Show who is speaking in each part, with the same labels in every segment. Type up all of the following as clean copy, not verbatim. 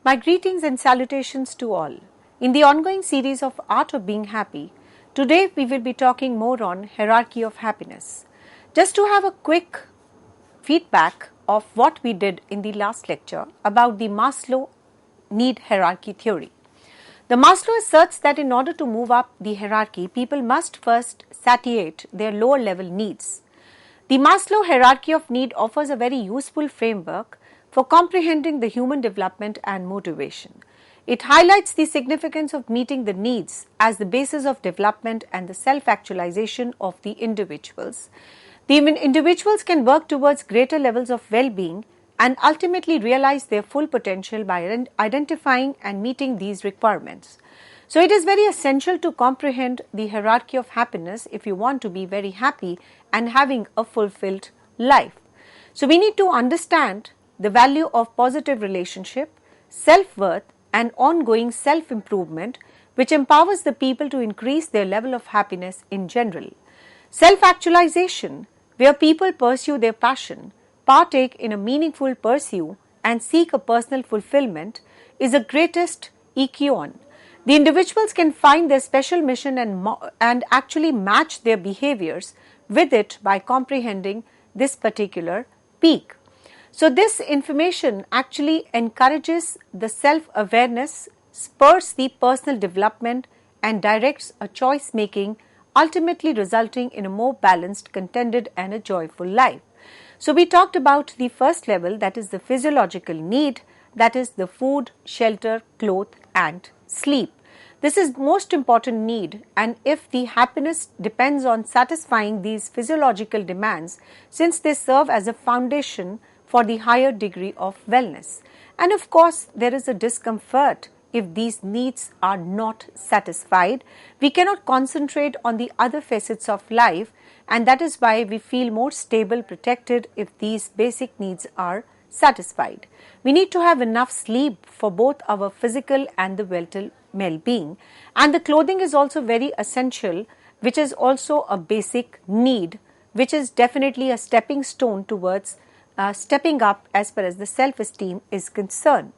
Speaker 1: My greetings and salutations to all. In the ongoing series of Art of Being Happy, today we will be talking more on hierarchy of happiness. Just to have a quick feedback of what we did in the last lecture about the Maslow need hierarchy theory. The Maslow asserts that in order to move up the hierarchy, people must first satiate their lower level needs. The Maslow hierarchy of need offers a very useful framework for comprehending the human development and motivation. It highlights the significance of meeting the needs as the basis of development and the self-actualization of the individuals. The individuals can work towards greater levels of well-being and ultimately realize their full potential by identifying and meeting these requirements. So it is very essential to comprehend the hierarchy of happiness if you want to be very happy and having a fulfilled life. So we need to understand the value of positive relationship, self-worth and ongoing self-improvement which empowers the people to increase their level of happiness in general. Self-actualization, where people pursue their passion, partake in a meaningful pursuit and seek a personal fulfillment, is the greatest EQ. The individuals can find their special mission and actually match their behaviors with it by comprehending this particular peak. So this information actually encourages the self-awareness, spurs the personal development and directs a choice making, ultimately resulting in a more balanced, contented and a joyful life. So we talked about the first level, that is the physiological need, that is the food, shelter, clothes and sleep. This is most important need, and if the happiness depends on satisfying these physiological demands, since they serve as a foundation for the higher degree of wellness. And of course, there is a discomfort if these needs are not satisfied. We cannot concentrate on the other facets of life, and that is why we feel more stable, protected if these basic needs are satisfied. We need to have enough sleep for both our physical and the well-being, and the clothing is also very essential, which is also a basic need, which is definitely a stepping stone towards stepping up as far as the self-esteem is concerned.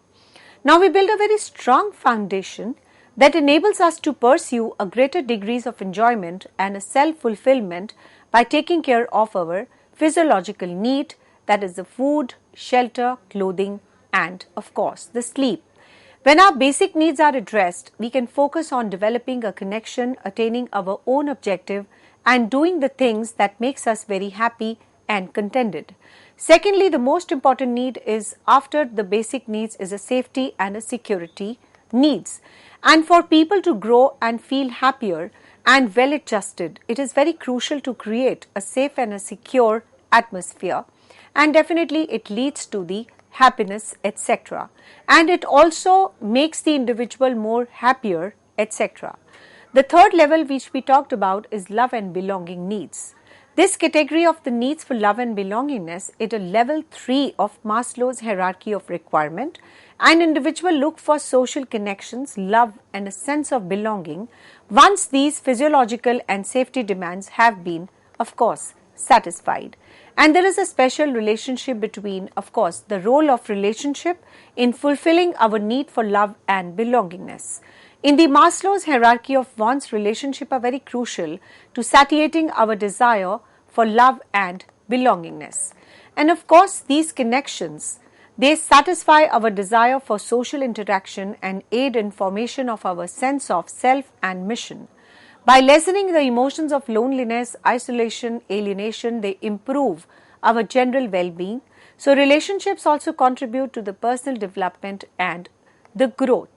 Speaker 1: Now we build a very strong foundation that enables us to pursue a greater degrees of enjoyment and a self-fulfillment by taking care of our physiological need, that is the food, shelter, clothing and of course the sleep. When our basic needs are addressed, we can focus on developing a connection, attaining our own objective and doing the things that makes us very happy and contented. Secondly, the most important need is after the basic needs is a safety and a security needs. And for people to grow and feel happier and well adjusted, it is very crucial to create a safe and a secure atmosphere, and definitely it leads to the happiness, etc. And it also makes the individual more happier, etc. The third level which we talked about is love and belonging needs. This category of the needs for love and belongingness is a level 3 of Maslow's hierarchy of requirement. An individual look for social connections, love and a sense of belonging once these physiological and safety demands have been, of course, satisfied. And there is a special relationship between, of course, the role of relationship in fulfilling our need for love and belongingness. In the Maslow's hierarchy of wants, relationships are very crucial to satiating our desire for love and belongingness. And of course, these connections, they satisfy our desire for social interaction and aid in formation of our sense of self and mission. By lessening the emotions of loneliness, isolation, alienation, they improve our general well-being. So relationships also contribute to the personal development and the growth.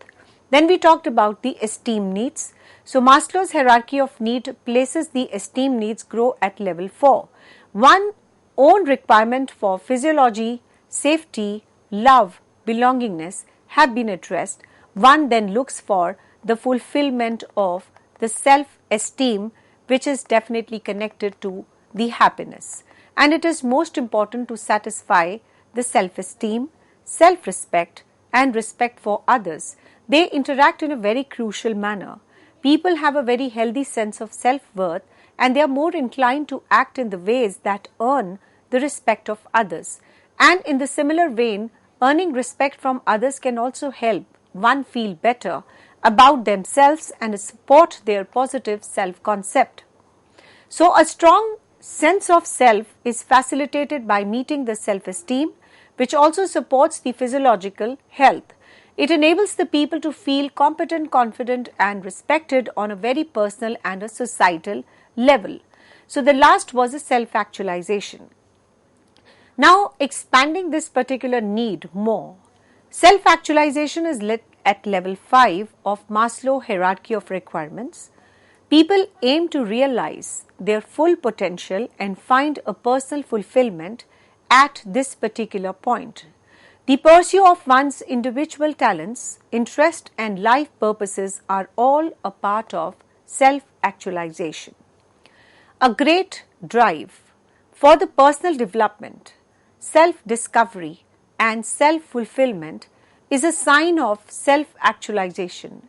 Speaker 1: Then we talked about the esteem needs. So Maslow's hierarchy of need places the esteem needs grow at level 4. One own requirement for physiology, safety, love, belongingness have been addressed. One then looks for the fulfillment of the self-esteem, which is definitely connected to the happiness. And it is most important to satisfy the self-esteem, self-respect and respect for others. They interact in a very crucial manner. People have a very healthy sense of self-worth and they are more inclined to act in the ways that earn the respect of others. And in the similar vein, earning respect from others can also help one feel better about themselves and support their positive self-concept. So, a strong sense of self is facilitated by meeting the self-esteem, which also supports the physiological health. It enables the people to feel competent, confident and respected on a very personal and a societal level. So, the last was a self-actualization. Now, expanding this particular need more, self-actualization is at level 5 of Maslow hierarchy of requirements. People aim to realize their full potential and find a personal fulfillment at this particular point. The pursuit of one's individual talents, interests and life purposes are all a part of self-actualization. A great drive for the personal development, self-discovery and self-fulfillment is a sign of self-actualization.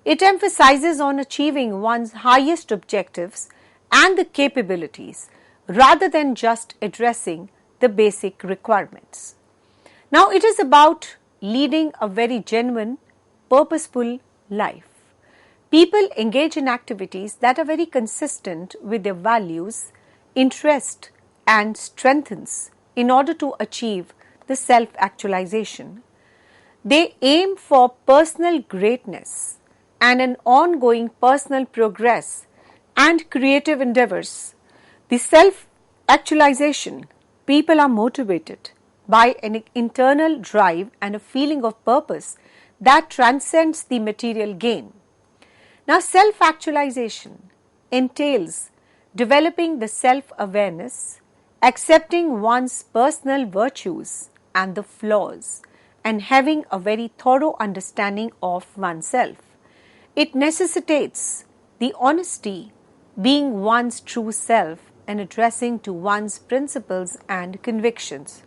Speaker 1: It emphasizes on achieving one's highest objectives and the capabilities rather than just addressing the basic requirements. Now, it is about leading a very genuine, purposeful life. People engage in activities that are very consistent with their values, interest and strengths in order to achieve the self-actualization. They aim for personal greatness and an ongoing personal progress and creative endeavors. The self-actualization, people are motivated by an internal drive and a feeling of purpose that transcends the material gain. Now, self-actualization entails developing the self-awareness, accepting one's personal virtues and the flaws, and having a very thorough understanding of oneself. It necessitates the honesty, being one's true self and addressing to one's principles and convictions.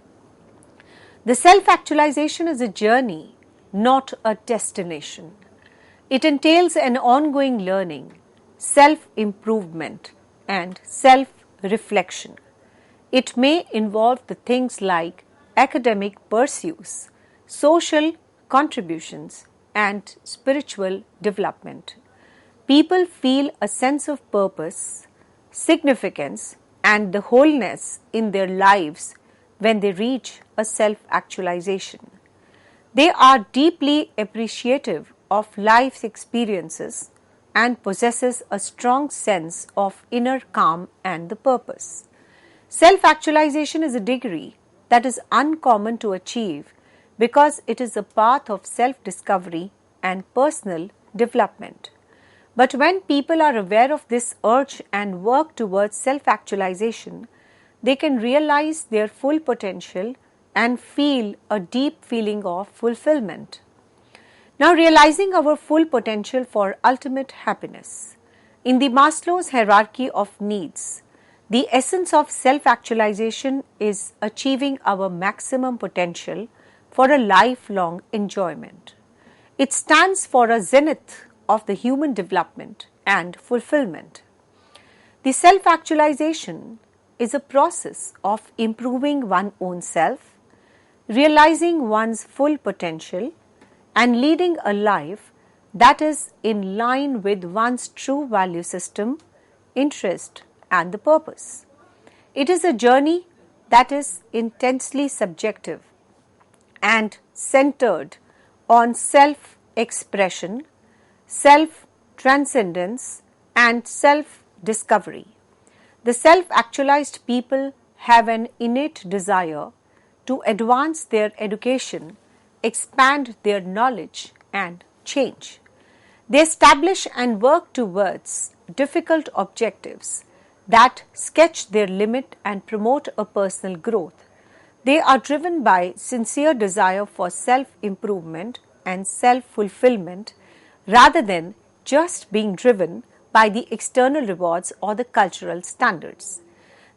Speaker 1: The self-actualization is a journey, not a destination. It entails an ongoing learning, self-improvement and self-reflection. It may involve the things like academic pursuits, social contributions and spiritual development. People feel a sense of purpose, significance and the wholeness in their lives when they reach a self-actualization. They are deeply appreciative of life's experiences and possesses a strong sense of inner calm and the purpose. Self-actualization is a degree that is uncommon to achieve because it is a path of self-discovery and personal development. But when people are aware of this urge and work towards self-actualization, they can realize their full potential and feel a deep feeling of fulfillment. Now, realizing our full potential for ultimate happiness. In the Maslow's hierarchy of needs, the essence of self-actualization is achieving our maximum potential for a lifelong enjoyment. It stands for a zenith of the human development and fulfillment. The self-actualization is a process of improving one's own self, realizing one's full potential, and leading a life that is in line with one's true value system, interest, and the purpose. It is a journey that is intensely subjective and centered on self-expression, self-transcendence, and self-discovery. The self-actualized people have an innate desire to advance their education, expand their knowledge, and change. They establish and work towards difficult objectives that sketch their limit and promote a personal growth. They are driven by sincere desire for self-improvement and self-fulfillment rather than just being driven by the external rewards or the cultural standards.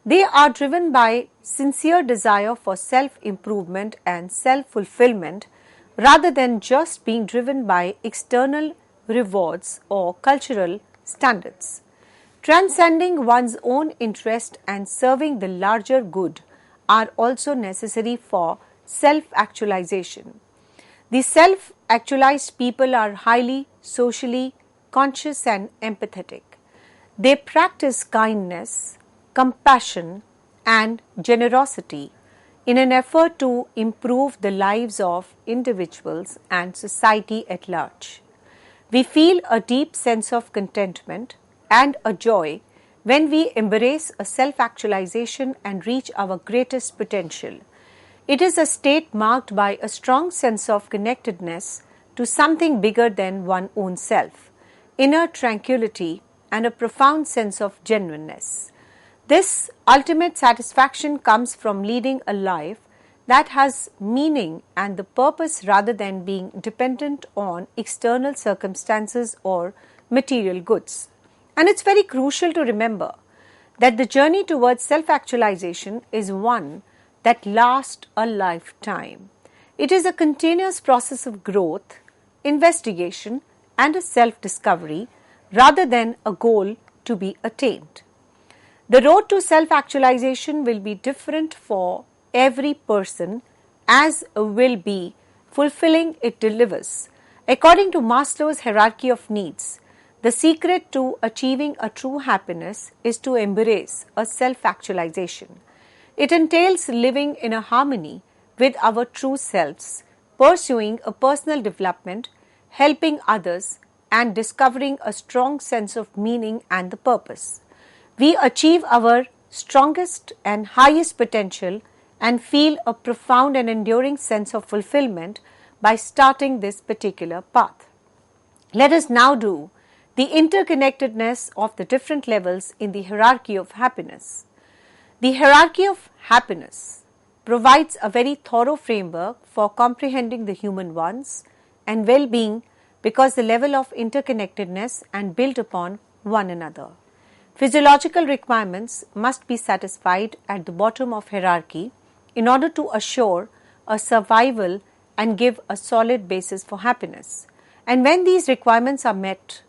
Speaker 1: They are driven by sincere desire for self-improvement and self-fulfillment rather than just being driven by external rewards or cultural standards. Transcending one's own interest and serving the larger good are also necessary for self-actualization. The self-actualized people are highly socially conscious and empathetic. They practice kindness, compassion, and generosity in an effort to improve the lives of individuals and society at large. We feel a deep sense of contentment and a joy when we embrace a self-actualization and reach our greatest potential. It is a state marked by a strong sense of connectedness to something bigger than one's own self, inner tranquility, and a profound sense of genuineness. This ultimate satisfaction comes from leading a life that has meaning and the purpose rather than being dependent on external circumstances or material goods. And it's very crucial to remember that the journey towards self-actualization is one that lasts a lifetime. It is a continuous process of growth, investigation, and a self-discovery rather than a goal to be attained. The road to self-actualization will be different for every person, as will be fulfilling it delivers. According to Maslow's hierarchy of needs, the secret to achieving a true happiness is to embrace a self-actualization. It entails living in a harmony with our true selves, pursuing a personal development, helping others, and discovering a strong sense of meaning and the purpose. We achieve our strongest and highest potential and feel a profound and enduring sense of fulfillment by starting this particular path. Let us now do the interconnectedness of the different levels in the hierarchy of happiness. The hierarchy of happiness provides a very thorough framework for comprehending the human wants and well-being because the level of interconnectedness and built upon one another. Physiological requirements must be satisfied at the bottom of hierarchy in order to assure a survival and give a solid basis for happiness. And when these requirements are met,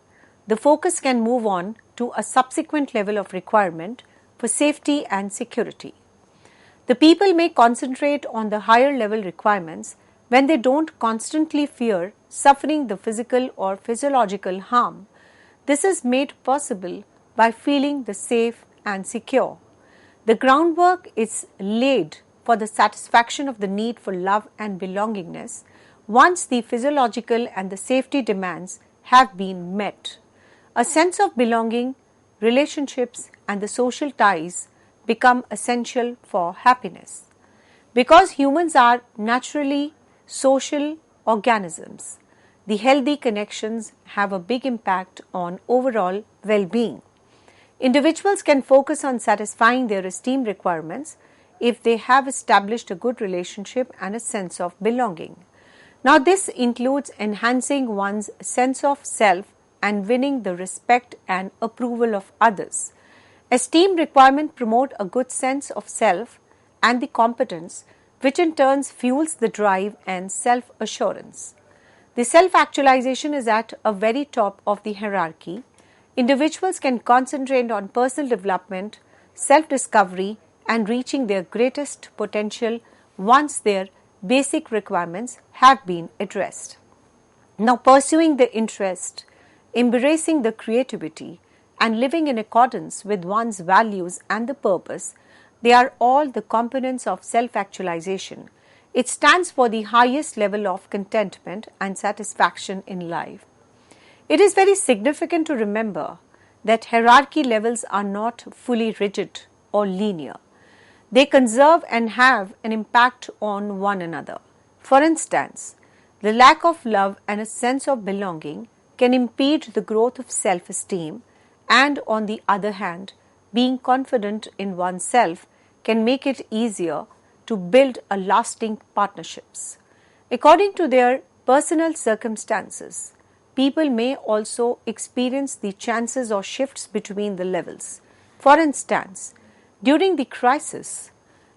Speaker 1: the focus can move on to a subsequent level of requirement for safety and security. The people may concentrate on the higher level requirements when they don't constantly fear suffering the physical or physiological harm. This is made possible by feeling the safe and secure. The groundwork is laid for the satisfaction of the need for love and belongingness once the physiological and the safety demands have been met. A sense of belonging, relationships, and the social ties become essential for happiness. Because humans are naturally social organisms, the healthy connections have a big impact on overall well-being. Individuals can focus on satisfying their esteem requirements if they have established a good relationship and a sense of belonging. Now, this includes enhancing one's sense of self and winning the respect and approval of others. Esteem requirements promote a good sense of self and the competence, which in turn fuels the drive and self-assurance. The self-actualization is at a very top of the hierarchy. Individuals can concentrate on personal development, self-discovery, and reaching their greatest potential once their basic requirements have been addressed. Now, pursuing the interest, embracing the creativity, and living in accordance with one's values and the purpose, they are all the components of self-actualization. It stands for the highest level of contentment and satisfaction in life. It is very significant to remember that hierarchy levels are not fully rigid or linear. They conserve and have an impact on one another. For instance, the lack of love and a sense of belonging can impede the growth of self-esteem, and on the other hand, being confident in oneself can make it easier to build a lasting partnerships. According to their personal circumstances, people may also experience the chances or shifts between the levels. For instance, during the crisis,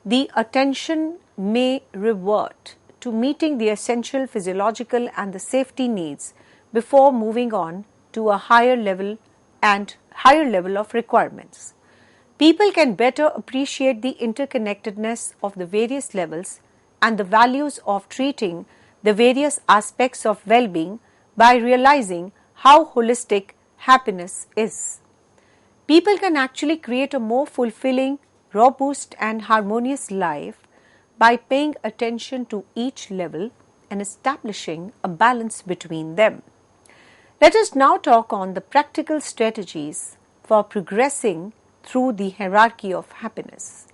Speaker 1: the attention may revert to meeting the essential physiological and the safety needs before moving on to a higher level of requirements. People can better appreciate the interconnectedness of the various levels and the values of treating the various aspects of well-being by realizing how holistic happiness is. People can actually create a more fulfilling, robust and harmonious life by paying attention to each level and establishing a balance between them. Let us now talk on the practical strategies for progressing through the hierarchy of happiness.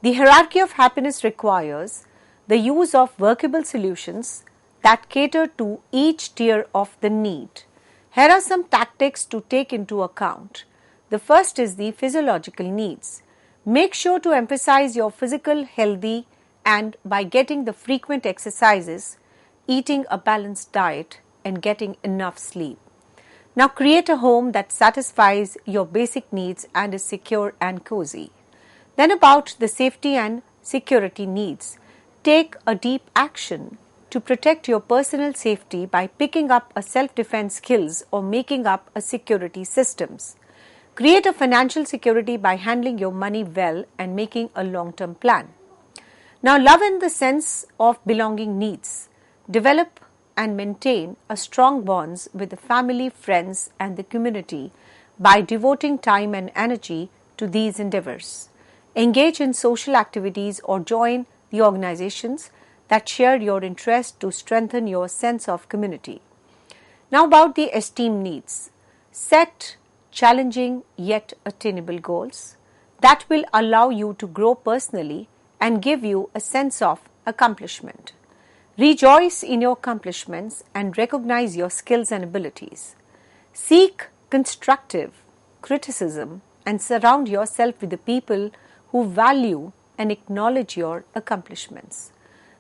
Speaker 1: The hierarchy of happiness requires the use of workable solutions that cater to each tier of the need. Here are some tactics to take into account. The first is the physiological needs. Make sure to emphasize your physical healthy and by getting the frequent exercises, eating a balanced diet and getting enough sleep. Now create a home that satisfies your basic needs and is secure and cozy. Then about the safety and security needs. Take a deep action to protect your personal safety by picking up a self-defense skills or making up a security systems. Create a financial security by handling your money well and making a long-term plan. Now love in the sense of belonging needs. Develop and maintain a strong bonds with the family, friends and the community by devoting time and energy to these endeavors. Engage in social activities or join the organizations that share your interest to strengthen your sense of community. Now about the esteem needs. Set challenging yet attainable goals that will allow you to grow personally and give you a sense of accomplishment. Rejoice in your accomplishments and recognize your skills and abilities. Seek constructive criticism and surround yourself with the people who value and acknowledge your accomplishments.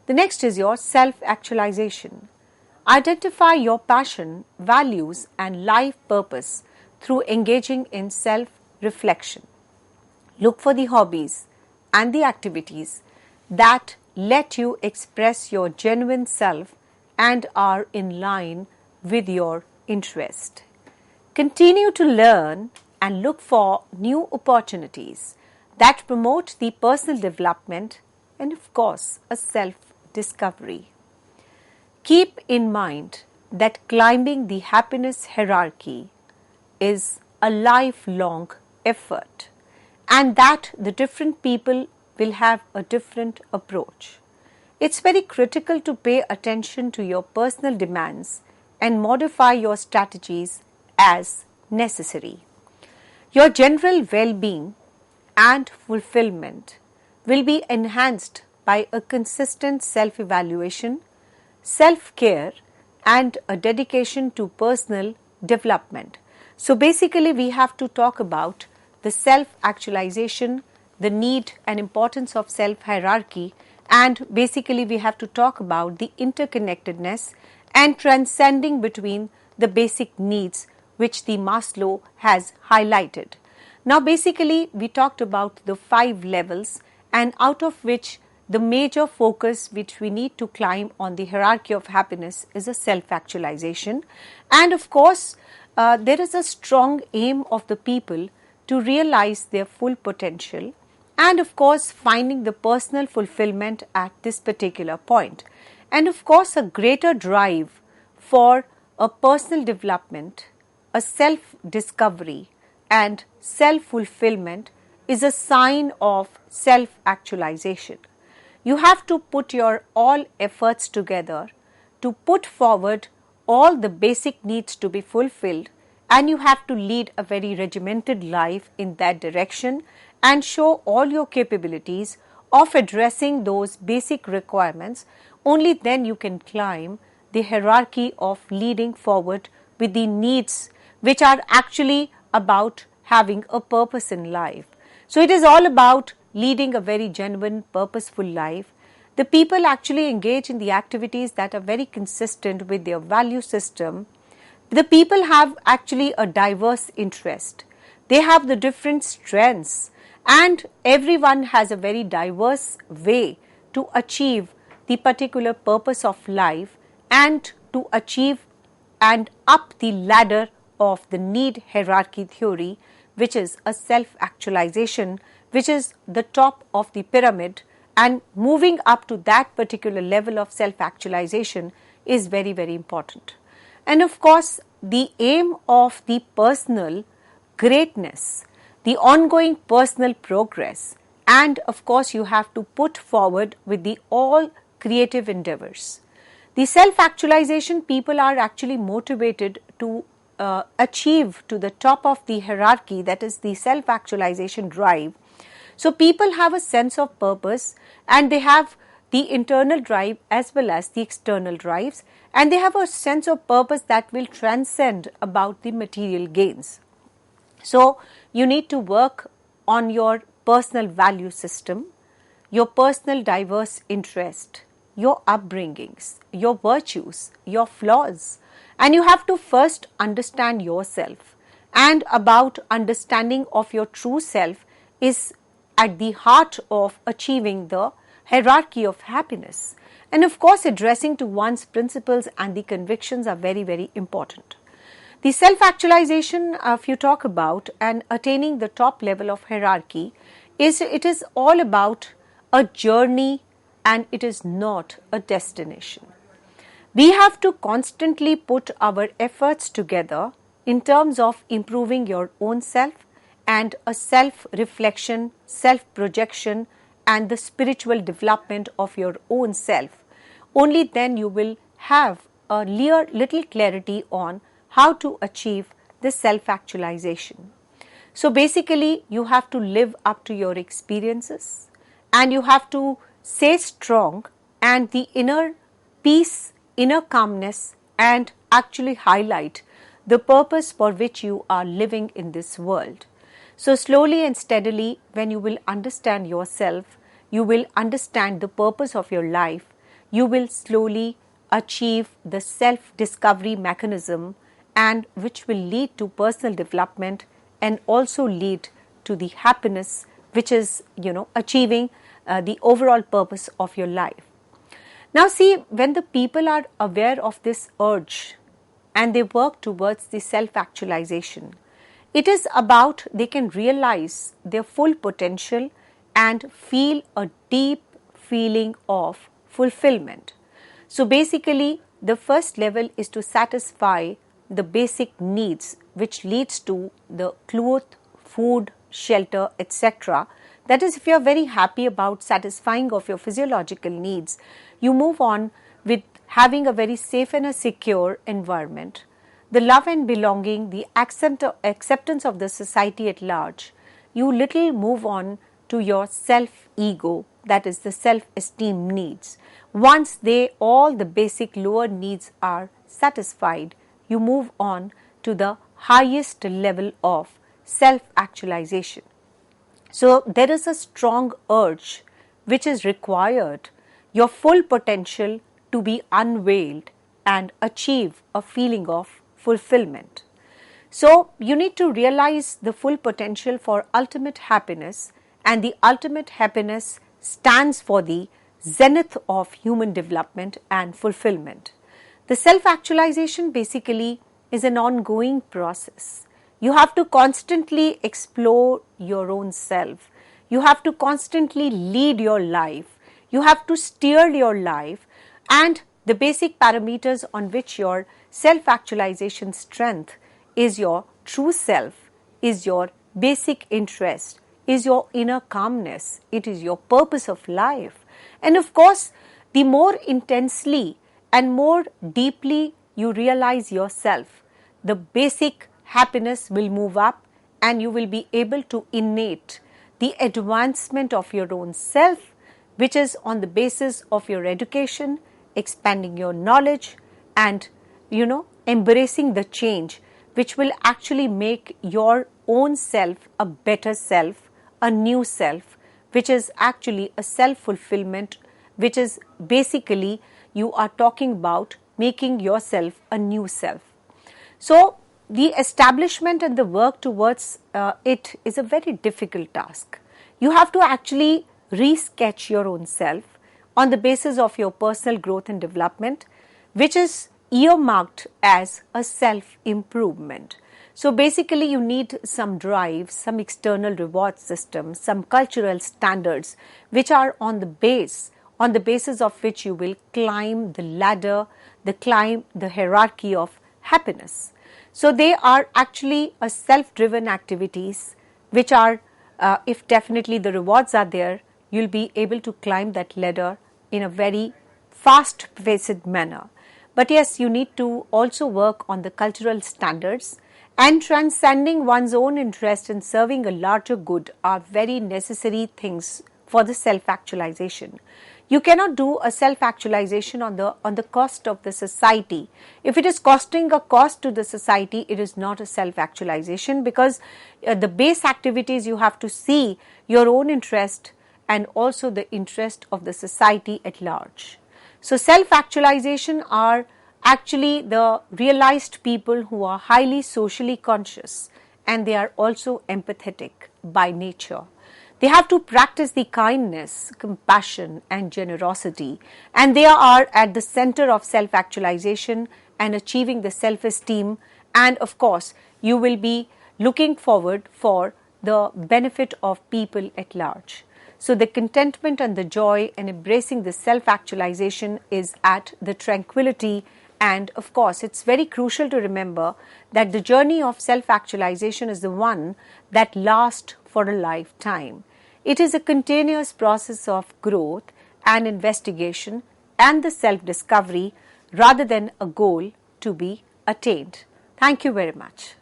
Speaker 1: The next is your self-actualization. Identify your passion, values and life purpose through engaging in self-reflection. Look for the hobbies and the activities that let you express your genuine self and are in line with your interest. Continue to learn and look for new opportunities that promote the personal development and of course a self-discovery. Keep in mind that climbing the happiness hierarchy is a lifelong effort and that the different people will have a different approach. It's very critical to pay attention to your personal demands and modify your strategies as necessary. Your general well-being and fulfillment will be enhanced by a consistent self-evaluation, self-care and a dedication to personal development. So basically we have to talk about the self-actualization, the need and importance of self-hierarchy, and basically we have to talk about the interconnectedness and transcending between the basic needs which the Maslow has highlighted. Now basically we talked about the 5 levels and out of which the major focus which we need to climb on the hierarchy of happiness is a self-actualization, and of course there is a strong aim of the people to realize their full potential and of course finding the personal fulfillment at this particular point, and of course a greater drive for a personal development, a self-discovery and self-fulfillment is a sign of self-actualization. You have to put your all efforts together to put forward all the basic needs to be fulfilled, and you have to lead a very regimented life in that direction and show all your capabilities of addressing those basic requirements. Only then you can climb the hierarchy of leading forward with the needs which are actually about having a purpose in life. So it is all about leading a very genuine, purposeful life. The people actually engage in the activities that are very consistent with their value system. The people have actually a diverse interest. They have the different strengths and everyone has a very diverse way to achieve the particular purpose of life and to achieve and up the ladder of the need hierarchy theory, which is a self-actualization, which is the top of the pyramid and moving up to that particular level of self-actualization is very, very important. And of course, the aim of the personal greatness, the ongoing personal progress, and of course you have to put forward with the all creative endeavors. The self-actualization, people are actually motivated to achieve to the top of the hierarchy, that is the self-actualization drive. So people have a sense of purpose, and they have the internal drive as well as the external drives, and they have a sense of purpose that will transcend about the material gains. So you need to work on your personal value system, your personal diverse interest, your upbringings, your virtues, your flaws, and you have to first understand yourself. And about understanding of your true self is at the heart of achieving the hierarchy of happiness. And of course, addressing to one's principles and the convictions are very, very important. The self-actualization, if you talk about and attaining the top level of hierarchy, it is all about a journey and it is not a destination. We have to constantly put our efforts together in terms of improving your own self and a self-reflection, self-projection and the spiritual development of your own self. Only then you will have a little clarity on how to achieve the self-actualization. So basically you have to live up to your experiences and you have to stay strong and the inner peace, inner calmness and actually highlight the purpose for which you are living in this world. So slowly and steadily, when you will understand yourself, you will understand the purpose of your life, you will slowly achieve the self-discovery mechanism and which will lead to personal development and also lead to the happiness which is, achieving the overall purpose of your life. Now see, when the people are aware of this urge and they work towards the self-actualization, it is about they can realize their full potential and feel a deep feeling of fulfillment. So basically, the first level is to satisfy the basic needs which leads to the cloth, food, shelter, etc. That is, if you are very happy about satisfying of your physiological needs, you move on with having a very safe and a secure environment, the love and belonging, the acceptance of the society at large. You little move on to your self-ego, that is the self-esteem needs. Once all the basic lower needs are satisfied, you move on to the highest level of self-actualization. So there is a strong urge which is required, your full potential to be unveiled and achieve a feeling of fulfillment. So you need to realize the full potential for ultimate happiness, and the ultimate happiness stands for the zenith of human development and fulfillment. The self-actualization basically is an ongoing process. You have to constantly explore your own self. You have to constantly lead your life. You have to steer your life, and the basic parameters on which your self-actualization strength is your true self, is your basic interest, is your inner calmness, it is your purpose of life. And of course, the more intensely and more deeply you realize yourself, the basic happiness will move up and you will be able to innate the advancement of your own self, which is on the basis of your education, expanding your knowledge and, embracing the change which will actually make your own self a better self, a new self, which is actually a self-fulfillment, which is basically you are talking about making yourself a new self. So the establishment and the work towards it is a very difficult task. You have to actually re-sketch your own self on the basis of your personal growth and development, which is earmarked as a self-improvement. So basically you need some drive, some external reward system, some cultural standards which are on the basis of which you will climb the ladder, the hierarchy of happiness. So they are actually a self-driven activities which are, if definitely the rewards are there, you'll be able to climb that ladder in a very fast-paced manner. But yes, you need to also work on the cultural standards, and transcending one's own interest in serving a larger good are very necessary things for the self-actualization. You cannot do a self-actualization on the cost of the society. If it is costing a cost to the society, it is not a self-actualization, because the base activities you have to see your own interest and also the interest of the society at large. So self-actualization are actually the realized people who are highly socially conscious, and they are also empathetic by nature. They have to practice the kindness, compassion and generosity, and they are at the center of self-actualization and achieving the self-esteem, and of course you will be looking forward for the benefit of people at large. So the contentment and the joy and embracing the self-actualization is at the tranquility, and of course it's very crucial to remember that the journey of self-actualization is the one that lasts for a lifetime. It is a continuous process of growth and investigation and the self-discovery rather than a goal to be attained. Thank you very much.